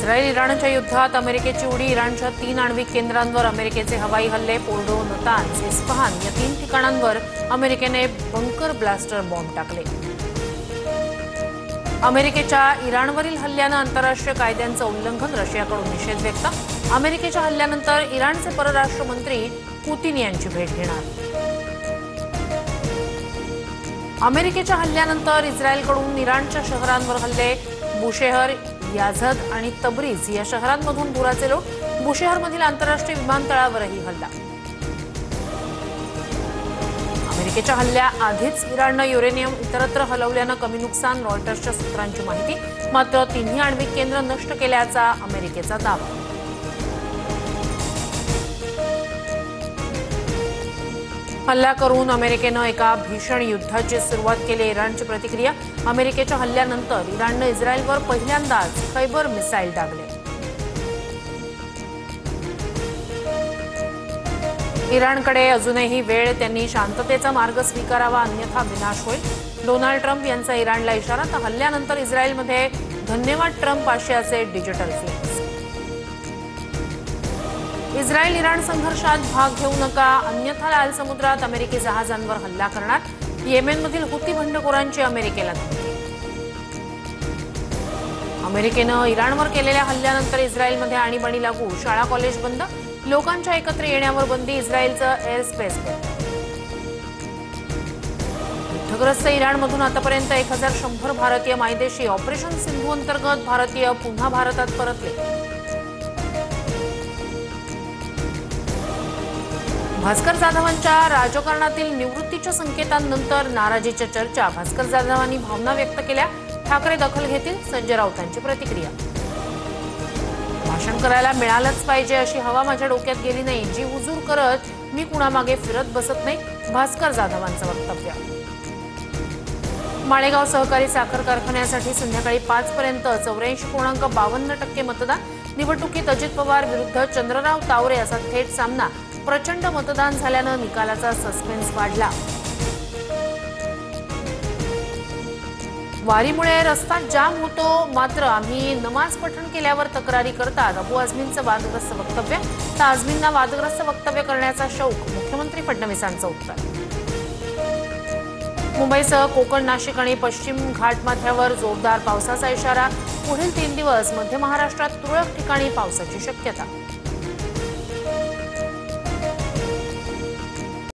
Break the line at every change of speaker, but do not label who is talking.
इस्रायल-इराणच्या युद्धात अमेरिकेची उडी. इराणच्या 3 आण्विक केंद्रांवर अमेरिकेचे हवाई हल्ले. फोर्डो, नतान्ज, इस्फहान या 3 ठिकाणांवर अमेरिकेने बंकर ब्लास्टर बॉम्ब टाकले. अमेरिकेच्या इराणवरील हल्ल्यानं आंतरराष्ट्रीय कायद्यांचं उल्लंघन. रशियाकडून निषेध व्यक्त. अमेरिकेच्या हल्ल्यानंतर इराणचे परराष्ट्र मंत्री पुतिन यांची भेट घेणार. अमेरिकेच्या हल्ल्यानंतर इस्रायलकडून इराणच्या शहरांवर हल्ले. बुशेहर, याझद आणि तब्रीज या शहरांमधून धुराचे लोट. बुशेहरमधील आंतरराष्ट्रीय विमानतळावरही हल्ला. अमेरिकेच्या हल्ल्याआधीच इराणनं युरेनियम इतरत्र हलवल्यानं कमी नुकसान. रॉयटर्सच्या सूत्रांची माहिती. मात्र 3ही आण्विक केंद्र नष्ट केल्याचा अमेरिकेचा दावा. हल्ला करून अमेरिकेनं एका भीषण युद्धाची सुरुवात केली. इराणची प्रतिक्रिया. अमेरिकेच्या हल्ल्यानंतर इराणनं इस्रायलवर पहिल्यांदाच खैबर मिसाईल डागले. इराणकडे अजूनही वेळ. त्यांनी शांततेचा मार्ग स्वीकारावा, अन्यथा विनाश होईल. डोनाल्ड ट्रम्प यांचा इराणला इशारा. तर हल्ल्यानंतर इस्रायलमध्ये धन्यवाद ट्रम्प आशयाचे डिजिटल फ्लेक्स. इस्रायल-इराण संघर्षात भाग घेऊ नका, अन्यथा लाल समुद्रात अमेरिकी जहाजांवर हल्ला करणार. येमेनमधील हुती बंडखोरांची अमेरिकेला धमकी. अमेरिकेनं इराणवर केलेल्या हल्ल्यानंतर इस्रायलमध्ये आणीबाणी लागू. शाळा कॉलेज बंद. लोकांच्या एकत्र येण्यावर बंदी. इस्रायलचं एअर स्पेस बंद. युद्धग्रस्त इराणमधून आतापर्यंत 1100 भारतीय मायदेशी. ऑपरेशन सिंधू अंतर्गत भारतीय पुन्हा भारतात परतले. भास्कर जाधवांच्या राजकारणातील निवृत्तीच्या संकेतांनंतर नाराजीच्या चर्चा. भास्कर जाधवांनी भावना व्यक्त केल्या. ठाकरे दखल घेतील. संजय राऊतांची प्रतिक्रिया. भाषण करायला मिळालंच पाहिजे अशी हवा माझ्या डोक्यात गेली नाही. जी हुजूर करत मी कुणामागे फिरत बसत नाही. भास्कर जाधवांचं वक्तव्य. माळेगाव सहकारी साखर कारखान्यासाठी संध्याकाळी 5 पर्यंत 84.52% मतदान. निवडणुकीत अजित पवार विरुद्ध चंद्रराव तावरे असा थेट सामना. प्रचंड मतदान झाल्यानं निकालाचा सस्पेन्स वाढला. वारीमुळे रस्ता जाम होतो, मात्र आम्ही नमाज पठण केल्यावर तक्रारी करतात. अबू आझमींचं वादग्रस्त वक्तव्य. तर आझमींना वादग्रस्त वक्तव्य करण्याचा शौक. मुख्यमंत्री फडणवीसांचं उत्तर. मुंबईसह कोकण, नाशिक आणि पश्चिम घाटमाथ्यावर जोरदार पावसाचा इशारा. पुढील 3 दिवस मध्य महाराष्ट्रात तुरळक ठिकाणी पावसाची शक्यता.